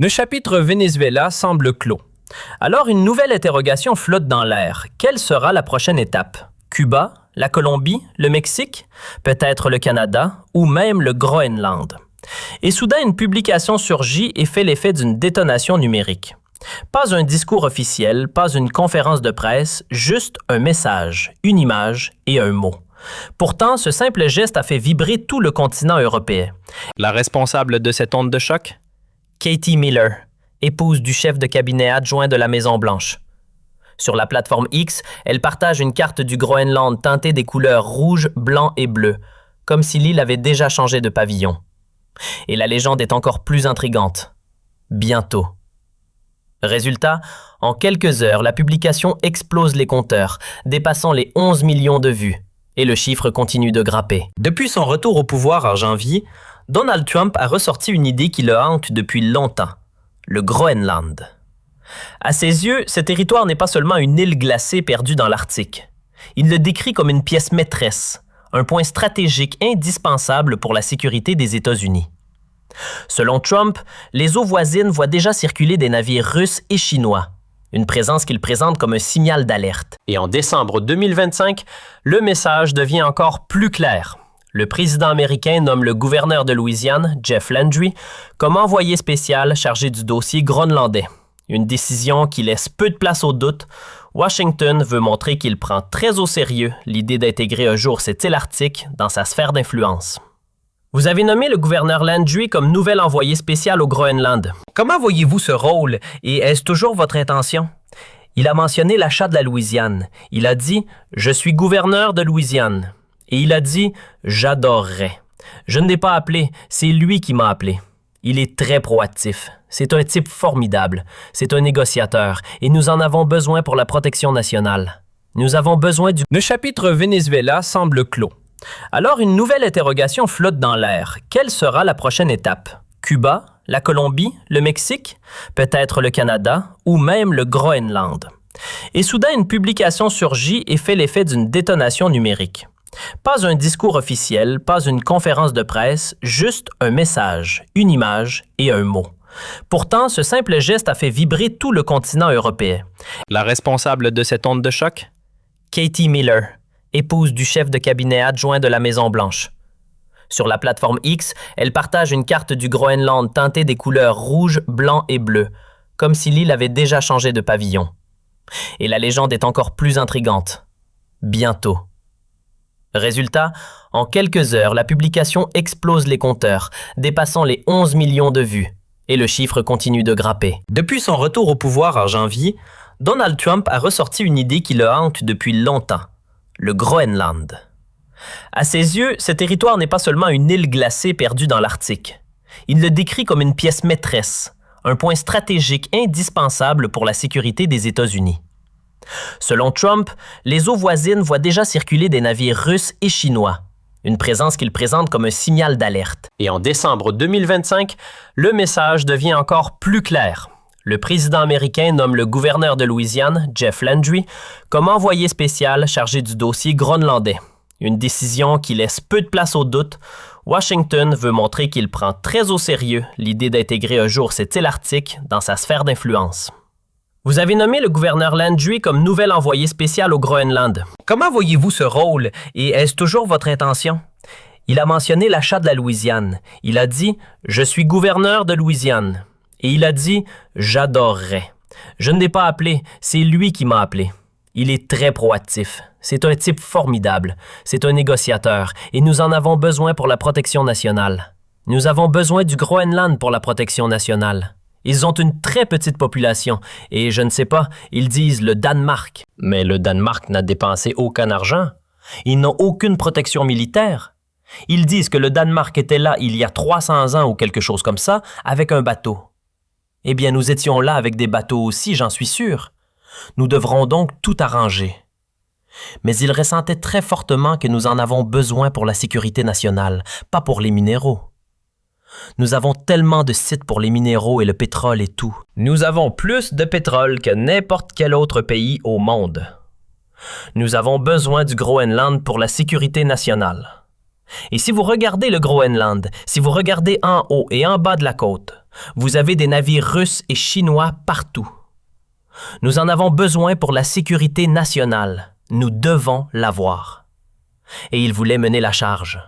Le chapitre Venezuela semble clos. Alors une nouvelle interrogation flotte dans l'air. Quelle sera la prochaine étape? Cuba, la Colombie, le Mexique, peut-être le Canada ou même le Groenland. Et soudain, une publication surgit et fait l'effet d'une détonation numérique. Pas un discours officiel, pas une conférence de presse, juste un message, une image et un mot. Pourtant, ce simple geste a fait vibrer tout le continent européen. La responsable de cette onde de choc? Katie Miller, épouse du chef de cabinet adjoint de la Maison-Blanche. Sur la plateforme X, elle partage une carte du Groenland teintée des couleurs rouge, blanc et bleu, comme si l'île avait déjà changé de pavillon. Et la légende est encore plus intrigante. Bientôt. Résultat, en quelques heures, la publication explose les compteurs, dépassant les 11 millions de vues. Et le chiffre continue de grimper. Depuis son retour au pouvoir en janvier, Donald Trump a ressorti une idée qui le hante depuis longtemps, le Groenland. À ses yeux, ce territoire n'est pas seulement une île glacée perdue dans l'Arctique. Il le décrit comme une pièce maîtresse, un point stratégique indispensable pour la sécurité des États-Unis. Selon Trump, les eaux voisines voient déjà circuler des navires russes et chinois, une présence qu'il présente comme un signal d'alerte. Et en décembre 2025, le message devient encore plus clair. Le président américain nomme le gouverneur de Louisiane, Jeff Landry, comme envoyé spécial chargé du dossier groenlandais. Une décision qui laisse peu de place au doute. Washington veut montrer qu'il prend très au sérieux l'idée d'intégrer un jour cette île arctique dans sa sphère d'influence. Vous avez nommé le gouverneur Landry comme nouvel envoyé spécial au Groenland. Comment voyez-vous ce rôle et est-ce toujours votre intention? Il a mentionné l'achat de la Louisiane. Il a dit « Je suis gouverneur de Louisiane ». Et il a dit « J'adorerais ». Je ne l'ai pas appelé, c'est lui qui m'a appelé. Il est très proactif. C'est un type formidable. C'est un négociateur et nous en avons besoin pour la protection nationale. Nous avons besoin du... Le chapitre Venezuela semble clos. Alors une nouvelle interrogation flotte dans l'air. Quelle sera la prochaine étape? Cuba, la Colombie, le Mexique, peut-être le Canada ou même le Groenland. Et soudain, une publication surgit et fait l'effet d'une détonation numérique. Pas un discours officiel, pas une conférence de presse, juste un message, une image et un mot. Pourtant, ce simple geste a fait vibrer tout le continent européen. La responsable de cette onde de choc? Katie Miller, épouse du chef de cabinet adjoint de la Maison-Blanche. Sur la plateforme X, elle partage une carte du Groenland teintée des couleurs rouge, blanc et bleu, comme si l'île avait déjà changé de pavillon. Et la légende est encore plus intrigante. Bientôt. Résultat, en quelques heures, la publication explose les compteurs, dépassant les 11 millions de vues. Et le chiffre continue de grimper. Depuis son retour au pouvoir en janvier, Donald Trump a ressorti une idée qui le hante depuis longtemps, le Groenland. À ses yeux, ce territoire n'est pas seulement une île glacée perdue dans l'Arctique. Il le décrit comme une pièce maîtresse, un point stratégique indispensable pour la sécurité des États-Unis. Selon Trump, les eaux voisines voient déjà circuler des navires russes et chinois, une présence qu'il présente comme un signal d'alerte. Et en décembre 2025, le message devient encore plus clair. Le président américain nomme le gouverneur de Louisiane, Jeff Landry, comme envoyé spécial chargé du dossier groenlandais. Une décision qui laisse peu de place au doute. Washington veut montrer qu'il prend très au sérieux l'idée d'intégrer un jour cette île arctique dans sa sphère d'influence. Vous avez nommé le gouverneur Landry comme nouvel envoyé spécial au Groenland. Comment voyez-vous ce rôle et est-ce toujours votre intention? Il a mentionné l'achat de la Louisiane. Il a dit « Je suis gouverneur de Louisiane ». Et il a dit « J'adorerais ». Je ne l'ai pas appelé, c'est lui qui m'a appelé. Il est très proactif. C'est un type formidable. C'est un négociateur et nous en avons besoin pour la protection nationale. Nous avons besoin du Groenland pour la protection nationale. Ils ont une très petite population et je ne sais pas, ils disent le Danemark. Mais le Danemark n'a dépensé aucun argent. Ils n'ont aucune protection militaire. Ils disent que le Danemark était là il y a 300 ans ou quelque chose comme ça avec un bateau. Eh bien, nous étions là avec des bateaux aussi, j'en suis sûr. Nous devrons donc tout arranger. Mais ils ressentaient très fortement que nous en avons besoin pour la sécurité nationale, pas pour les minéraux. Nous avons tellement de sites pour les minéraux et le pétrole et tout. Nous avons plus de pétrole que n'importe quel autre pays au monde. Nous avons besoin du Groenland pour la sécurité nationale. Et si vous regardez le Groenland, si vous regardez en haut et en bas de la côte, Vous avez des navires russes et chinois partout. Nous en avons besoin pour la sécurité nationale. Nous devons l'avoir. » Et il voulait mener la charge.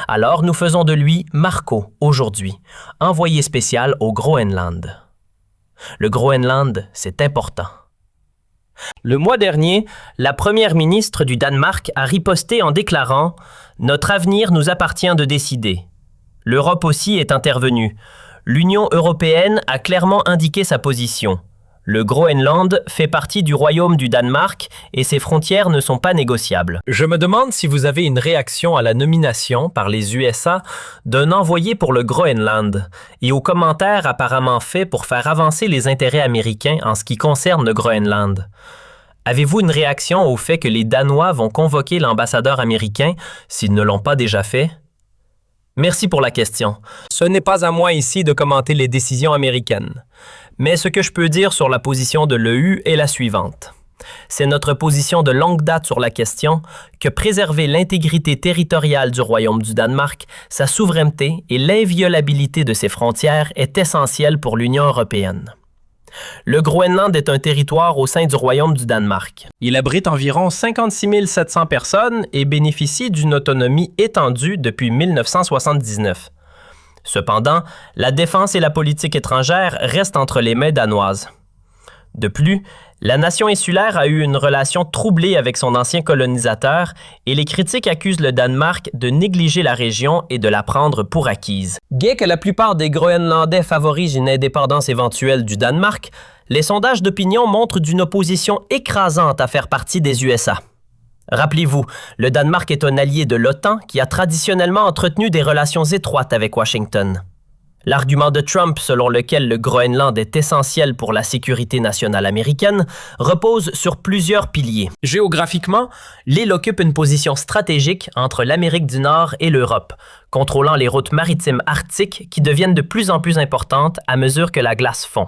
Alors nous faisons de lui Marco, aujourd'hui, envoyé spécial au Groenland. Le Groenland, c'est important. Le mois dernier, la première ministre du Danemark a riposté en déclarant « Notre avenir nous appartient de décider. » L'Europe aussi est intervenue. L'Union européenne a clairement indiqué sa position. Le Groenland fait partie du royaume du Danemark et ses frontières ne sont pas négociables. Je me demande si vous avez une réaction à la nomination par les USA d'un envoyé pour le Groenland et aux commentaires apparemment faits pour faire avancer les intérêts américains en ce qui concerne le Groenland. Avez-vous une réaction au fait que les Danois vont convoquer l'ambassadeur américain s'ils ne l'ont pas déjà fait? Merci pour la question. Ce n'est pas à moi ici de commenter les décisions américaines. Mais ce que je peux dire sur la position de l'EU est la suivante. C'est notre position de longue date sur la question que préserver l'intégrité territoriale du Royaume du Danemark, sa souveraineté et l'inviolabilité de ses frontières est essentielle pour l'Union européenne. Le Groenland est un territoire au sein du Royaume du Danemark. Il abrite environ 56 700 personnes et bénéficie d'une autonomie étendue depuis 1979. Cependant, la défense et la politique étrangère restent entre les mains danoises. De plus, la nation insulaire a eu une relation troublée avec son ancien colonisateur et les critiques accusent le Danemark de négliger la région et de la prendre pour acquise. Bien que la plupart des Groenlandais favorisent une indépendance éventuelle du Danemark, les sondages d'opinion montrent d'une opposition écrasante à faire partie des USA. Rappelez-vous, le Danemark est un allié de l'OTAN qui a traditionnellement entretenu des relations étroites avec Washington. L'argument de Trump selon lequel le Groenland est essentiel pour la sécurité nationale américaine repose sur plusieurs piliers. Géographiquement, l'île occupe une position stratégique entre l'Amérique du Nord et l'Europe, contrôlant les routes maritimes arctiques qui deviennent de plus en plus importantes à mesure que la glace fond.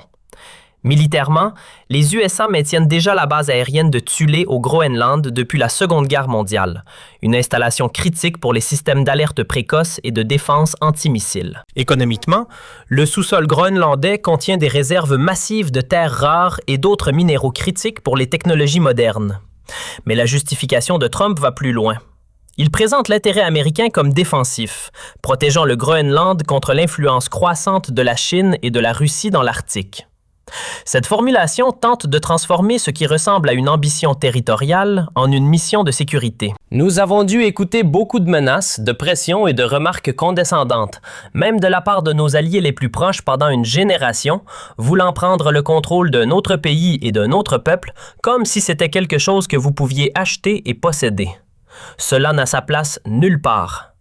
Militairement, les USA maintiennent déjà la base aérienne de Thule au Groenland depuis la Seconde Guerre mondiale, une installation critique pour les systèmes d'alerte précoce et de défense antimissiles. Économiquement, le sous-sol groenlandais contient des réserves massives de terres rares et d'autres minéraux critiques pour les technologies modernes. Mais la justification de Trump va plus loin. Il présente l'intérêt américain comme défensif, protégeant le Groenland contre l'influence croissante de la Chine et de la Russie dans l'Arctique. Cette formulation tente de transformer ce qui ressemble à une ambition territoriale en une mission de sécurité. Nous avons dû écouter beaucoup de menaces, de pressions et de remarques condescendantes, même de la part de nos alliés les plus proches pendant une génération, voulant prendre le contrôle d'un autre pays et d'un autre peuple comme si c'était quelque chose que vous pouviez acheter et posséder. Cela n'a sa place nulle part.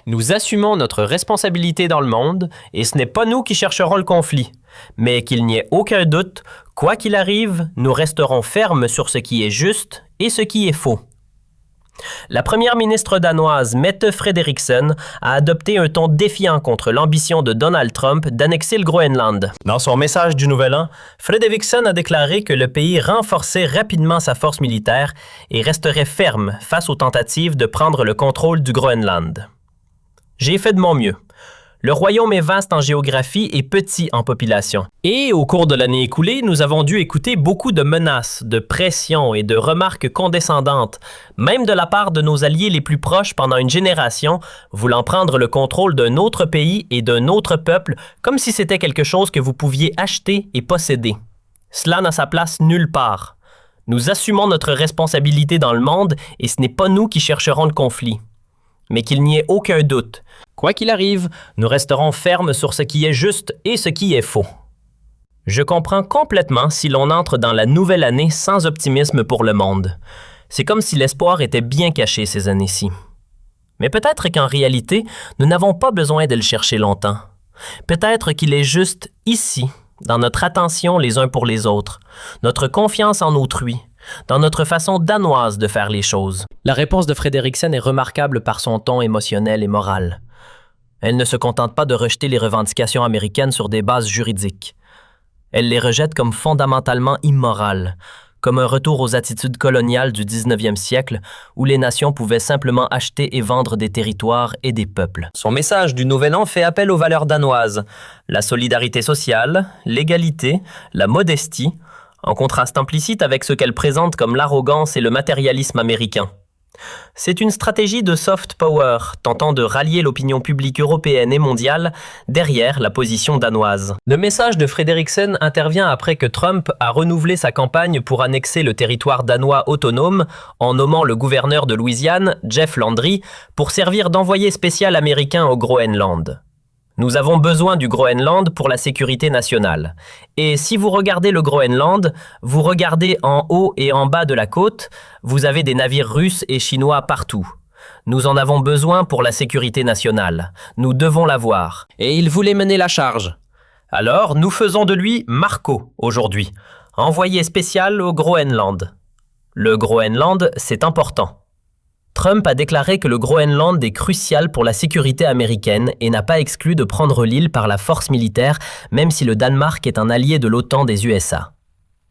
Nous assumons notre responsabilité dans le monde et ce n'est pas nous qui chercherons le conflit. Mais qu'il n'y ait aucun doute, quoi qu'il arrive, nous resterons fermes sur ce qui est juste et ce qui est faux. La première ministre danoise Mette Frederiksen a adopté un ton défiant contre l'ambition de Donald Trump d'annexer le Groenland. Dans son message du Nouvel An, Frederiksen a déclaré que le pays renforçait rapidement sa force militaire et resterait ferme face aux tentatives de prendre le contrôle du Groenland. J'ai fait de mon mieux. Le royaume est vaste en géographie et petit en population. Et au cours de l'année écoulée, nous avons dû écouter beaucoup de menaces, de pressions et de remarques condescendantes, même de la part de nos alliés les plus proches pendant une génération, voulant prendre le contrôle d'un autre pays et d'un autre peuple comme si c'était quelque chose que vous pouviez acheter et posséder. Cela n'a sa place nulle part. Nous assumons notre responsabilité dans le monde et ce n'est pas nous qui chercherons le conflit. Mais qu'il n'y ait aucun doute. Quoi qu'il arrive, nous resterons fermes sur ce qui est juste et ce qui est faux. Je comprends complètement si l'on entre dans la nouvelle année sans optimisme pour le monde. C'est comme si l'espoir était bien caché ces années-ci. Mais peut-être qu'en réalité, nous n'avons pas besoin de le chercher longtemps. Peut-être qu'il est juste ici, dans notre attention les uns pour les autres, notre confiance en autrui, dans notre façon danoise de faire les choses. La réponse de Frederiksen est remarquable par son ton émotionnel et moral. Elle ne se contente pas de rejeter les revendications américaines sur des bases juridiques. Elle les rejette comme fondamentalement immorales, comme un retour aux attitudes coloniales du 19e siècle où les nations pouvaient simplement acheter et vendre des territoires et des peuples. Son message du Nouvel An fait appel aux valeurs danoises, la solidarité sociale, l'égalité, la modestie, en contraste implicite avec ce qu'elle présente comme l'arrogance et le matérialisme américain. C'est une stratégie de soft power tentant de rallier l'opinion publique européenne et mondiale derrière la position danoise. Le message de Frederiksen intervient après que Trump a renouvelé sa campagne pour annexer le territoire danois autonome en nommant le gouverneur de Louisiane, Jeff Landry, pour servir d'envoyé spécial américain au Groenland. Nous avons besoin du Groenland pour la sécurité nationale. Et si vous regardez le Groenland, vous regardez en haut et en bas de la côte, vous avez des navires russes et chinois partout. Nous en avons besoin pour la sécurité nationale. Nous devons l'avoir. Et il voulait mener la charge. Alors, nous faisons de lui Marco aujourd'hui, envoyé spécial au Groenland. Le Groenland, c'est important. Trump a déclaré que le Groenland est crucial pour la sécurité américaine et n'a pas exclu de prendre l'île par la force militaire, même si le Danemark est un allié de l'OTAN des USA.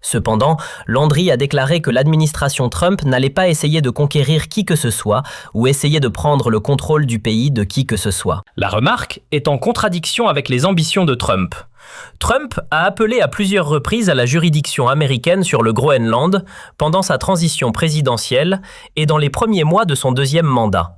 Cependant, Landry a déclaré que l'administration Trump n'allait pas essayer de conquérir qui que ce soit ou essayer de prendre le contrôle du pays de qui que ce soit. La remarque est en contradiction avec les ambitions de Trump. Trump a appelé à plusieurs reprises à la juridiction américaine sur le Groenland pendant sa transition présidentielle et dans les premiers mois de son deuxième mandat.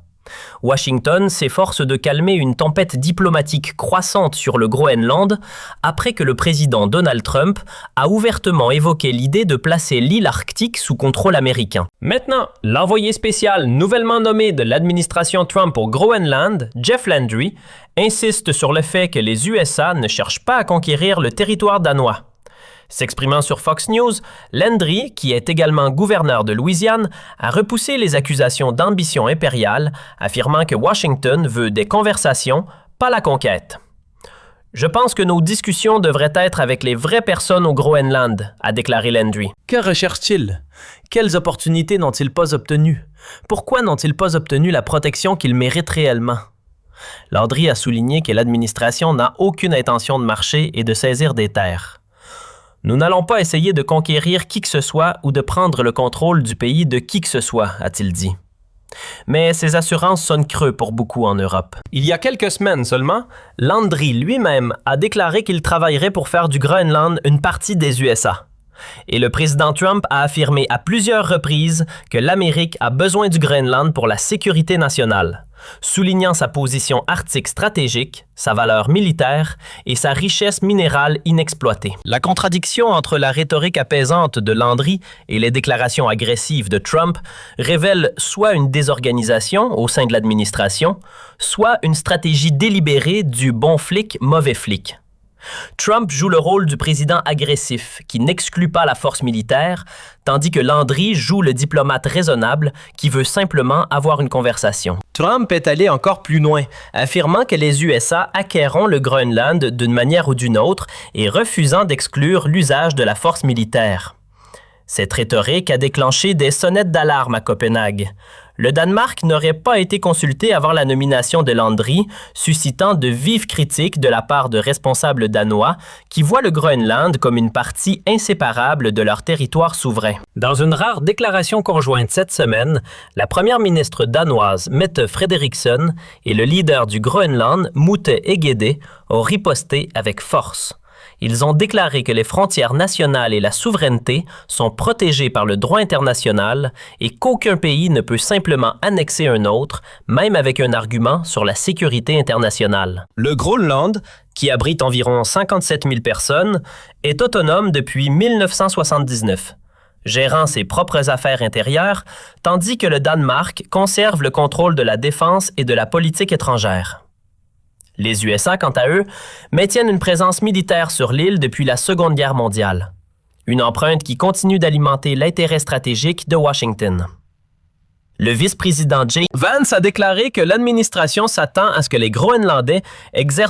Washington s'efforce de calmer une tempête diplomatique croissante sur le Groenland après que le président Donald Trump a ouvertement évoqué l'idée de placer l'île arctique sous contrôle américain. Maintenant, l'envoyé spécial nouvellement nommé de l'administration Trump au Groenland, Jeff Landry, insiste sur le fait que les USA ne cherchent pas à conquérir le territoire danois. S'exprimant sur Fox News, Landry, qui est également gouverneur de Louisiane, a repoussé les accusations d'ambition impériale, affirmant que Washington veut des conversations, pas la conquête. « Je pense que nos discussions devraient être avec les vraies personnes au Groenland », a déclaré Landry. Que recherchent-ils? Quelles opportunités n'ont-ils pas obtenues? Pourquoi n'ont-ils pas obtenu la protection qu'ils méritent réellement? Landry a souligné que l'administration n'a aucune intention de marcher et de saisir des terres. Nous n'allons pas essayer de conquérir qui que ce soit ou de prendre le contrôle du pays de qui que ce soit, a-t-il dit. Mais ces assurances sonnent creux pour beaucoup en Europe. Il y a quelques semaines seulement, Landry lui-même a déclaré qu'il travaillerait pour faire du Groenland une partie des USA. Et le président Trump a affirmé à plusieurs reprises que l'Amérique a besoin du Groenland pour la sécurité nationale, soulignant sa position arctique stratégique, sa valeur militaire et sa richesse minérale inexploitée. La contradiction entre la rhétorique apaisante de Landry et les déclarations agressives de Trump révèle soit une désorganisation au sein de l'administration, soit une stratégie délibérée du bon flic, mauvais flic. Trump joue le rôle du président agressif qui n'exclut pas la force militaire, tandis que Landry joue le diplomate raisonnable qui veut simplement avoir une conversation. Trump est allé encore plus loin, affirmant que les USA acquerront le Groenland d'une manière ou d'une autre et refusant d'exclure l'usage de la force militaire. Cette rhétorique a déclenché des sonnettes d'alarme à Copenhague. Le Danemark n'aurait pas été consulté avant la nomination de Landry, suscitant de vives critiques de la part de responsables danois qui voient le Groenland comme une partie inséparable de leur territoire souverain. Dans une rare déclaration conjointe cette semaine, la première ministre danoise Mette Frederiksen et le leader du Groenland, Mute Egede, ont riposté avec force. Ils ont déclaré que les frontières nationales et la souveraineté sont protégées par le droit international et qu'aucun pays ne peut simplement annexer un autre, même avec un argument sur la sécurité internationale. Le Groenland, qui abrite environ 57 000 personnes, est autonome depuis 1979, gérant ses propres affaires intérieures, tandis que le Danemark conserve le contrôle de la défense et de la politique étrangère. Les USA, quant à eux, maintiennent une présence militaire sur l'île depuis la Seconde Guerre mondiale. Une empreinte qui continue d'alimenter l'intérêt stratégique de Washington. Le vice-président Jay Vance a déclaré que l'administration s'attend à ce que les Groenlandais exercent